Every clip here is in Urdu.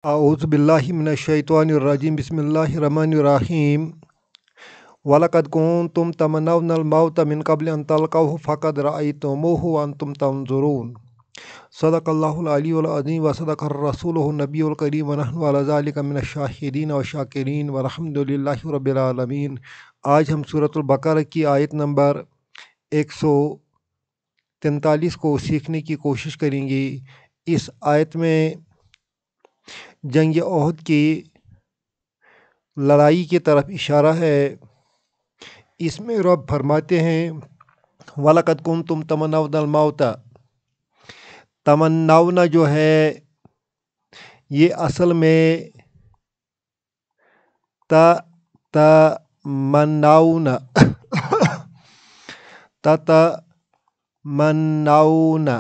اعوذ باللہ من الشیطان الرجیم بسم اللہ الرحمن الرحیم وَلَقَدْ كُنْتُمْ تَمَنَّوْنَ الْمَوْتَ مِنْ قَبْلِ أَنْ تَلْقَوْهُ فَقَدْ رَأَيْتُمُوهُ وَأَنْتُمْ تَنْظُرُونَ صدق اللہ العلی العظیم وصدق الرسول النبی الکریم ونحن علی ذلک من الشاہدین والشاکرین والحمد للہ رب العالمین۔ آج ہم سورۃ البقرہ کی آیت نمبر 143 کو سیکھنے کی کوشش کریں گے۔ اس آیت میں جنگ احد کی لڑائی کی طرف اشارہ ہے۔ اس میں رب فرماتے ہیں وَلَقَدْ كُنْتُمْ تَمَنَّوْنَ الْمَوْتَ۔ تمناؤنا جو ہے یہ اصل میں تمناؤنا تمناؤنا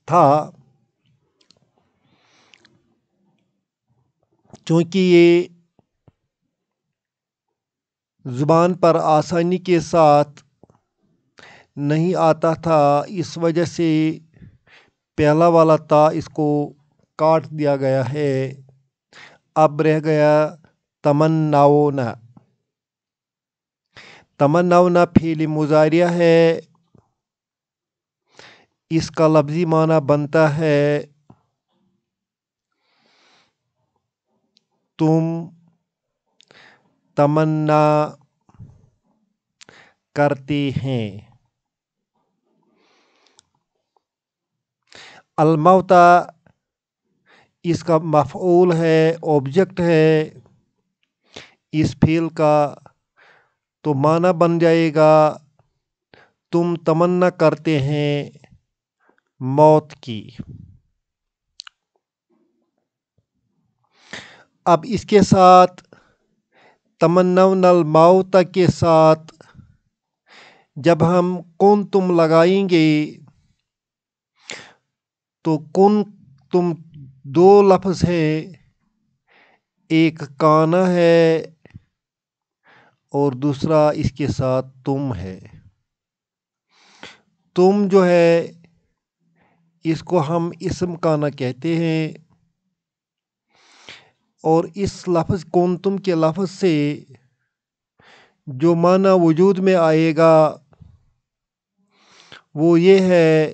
تھا، چونکہ یہ زبان پر آسانی کے ساتھ نہیں آتا تھا، اس وجہ سے پہلا والا تا اس کو کاٹ دیا گیا ہے، اب رہ گیا تمناؤنا۔ تمناؤنا فعل مضارع ہے، اس کا لفظی معنی بنتا ہے تم تمنا کرتے ہیں۔ الموت اس کا مفعول ہے، آبجیکٹ ہے اس فعل کا، تو معنی بن جائے گا تم تمنا کرتے ہیں موت کی۔ اب اس کے ساتھ تمنون الموت کے ساتھ جب ہم کنتم لگائیں گے تو کنتم دو لفظ ہے، ایک کانا ہے اور دوسرا اس کے ساتھ تم ہے۔ تم جو ہے اس کو ہم اسم کانا کہتے ہیں، اور اس لفظ کنتم کے لفظ سے جو معنی وجود میں آئے گا وہ یہ ہے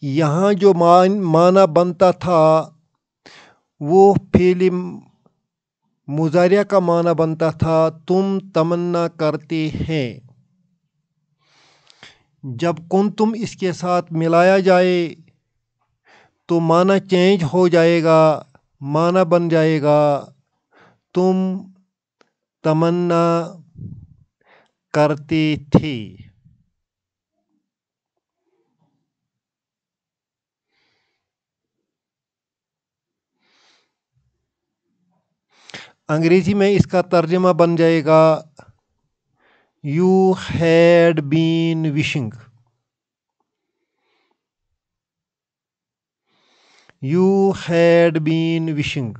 یہاں جو معنی بنتا تھا وہ فعل مضارع کا معنی بنتا تھا تم تمنا کرتے ہیں۔ جب کنتم اس کے ساتھ ملایا جائے تو معنی چینج ہو جائے گا، معنی بن جائے گا تم تمنا کرتے تھے۔ انگریزی میں اس کا ترجمہ بن جائے گا you had been wishing, you had been wishing.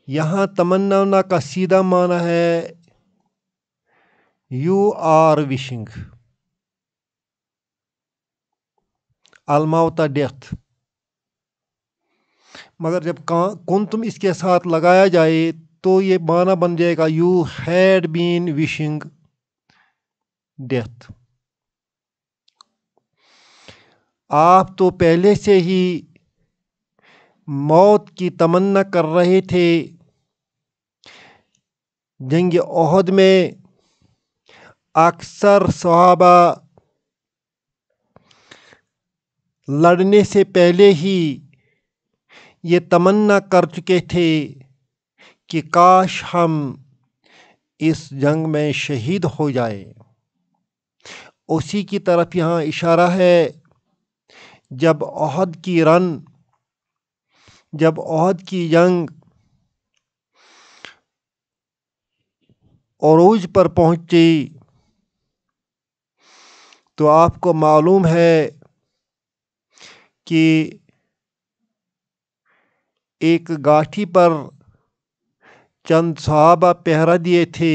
یہاں تمنا کا سیدھا معنی ہے یو آر وشنگ الموت ڈیتھ، مگر جب کنتم اس کے ساتھ لگایا جائے تو یہ معنی بن جائے گا you had been wishing death. آپ تو پہلے سے ہی موت کی تمنا کر رہے تھے۔ جنگ احد میں اکثر صحابہ لڑنے سے پہلے ہی یہ تمنا کر چکے تھے کہ کاش ہم اس جنگ میں شہید ہو جائے۔ اسی کی طرف یہاں اشارہ ہے۔ جب احد کی جنگ عروج پر پہنچی تو آپ کو معلوم ہے کہ ایک گاٹھی پر چند صحابہ پہرا دیے تھے،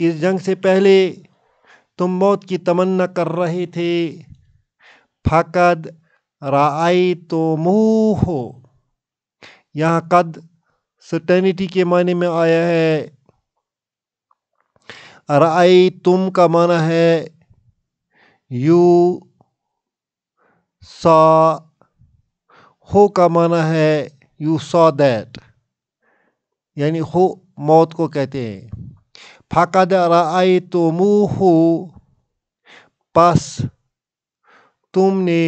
اس جنگ سے پہلے تم موت کی تمنا کر رہے تھے، فقد رأیتموہ، یہاں قد سرٹینٹی کے معنی میں آیا ہے، رأیتم کا معنی ہے یو سا، ہو کا معنی ہے یو سا دیٹ، یعنی ہو موت کو کہتے ہیں۔ فقد رأیتموہ، پس تم نے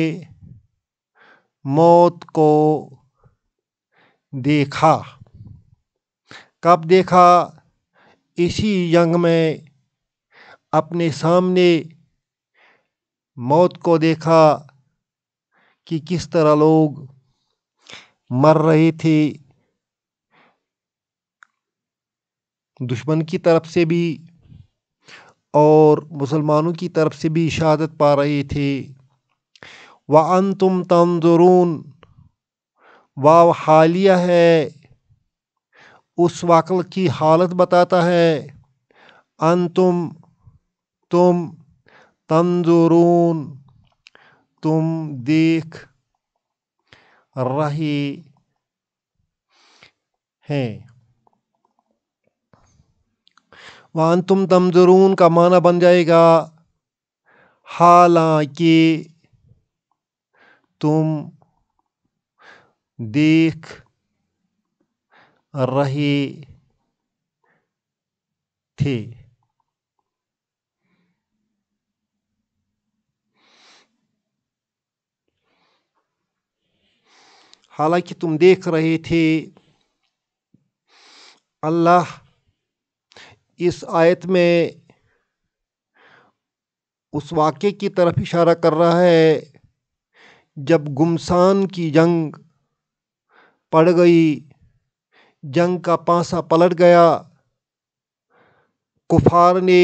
موت کو دیکھا۔ کب دیکھا؟ اسی جنگ میں اپنے سامنے موت کو دیکھا کہ کس طرح لوگ مر رہے تھے، دشمن کی طرف سے بھی اور مسلمانوں کی طرف سے بھی شہادت پا رہے تھے۔ وَأَنْتُمْ تَنْظُرُونَ، واو حالیہ ہے، اس وقت کی حالت بتاتا ہے۔ انتم، تم، تنظرون، تم دیکھ رہے ہیں۔ وَأَنْتُمْ تنظرون کا معنی بن جائے گا حالانکہ تم دیکھ رہے تھے۔ حالانکہ تم دیکھ رہے تھے۔ اللہ اس آیت میں اس واقعے کی طرف اشارہ کر رہا ہے جب گمسان کی جنگ پڑ گئی، جنگ کا پانسا پلٹ گیا، کفار نے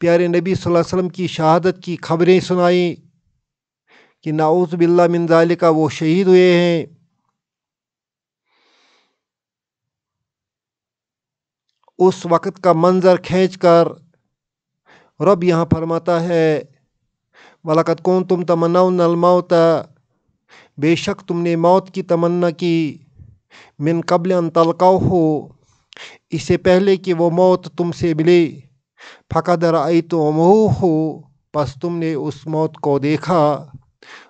پیارے نبی صلی اللہ علیہ وسلم کی شہادت کی خبریں سنائیں کہ نعوذ باللہ من ذالک وہ شہید ہوئے ہیں۔ اس وقت کا منظر کھینچ کر رب یہاں فرماتا ہے وَلَقَدْ كُنْتُمْ تَمَنَّوْنَ الْمَوْتَ، بے شک تم نے موت کی تمنا کی، من قبل ان تلقوہ، اس سے پہلے کہ وہ موت تم سے ملے، فقد رأیتموہ، پس تم نے اس موت کو دیکھا،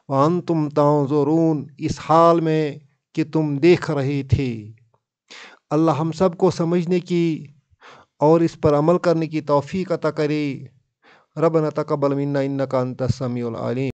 وانتم تنظرون، اس حال میں کہ تم دیکھ رہے تھے۔ اللہ ہم سب کو سمجھنے کی اور اس پر عمل کرنے کی توفیق عطا کرے۔ ربنا تقبل منا انک انت السمیع العلیم۔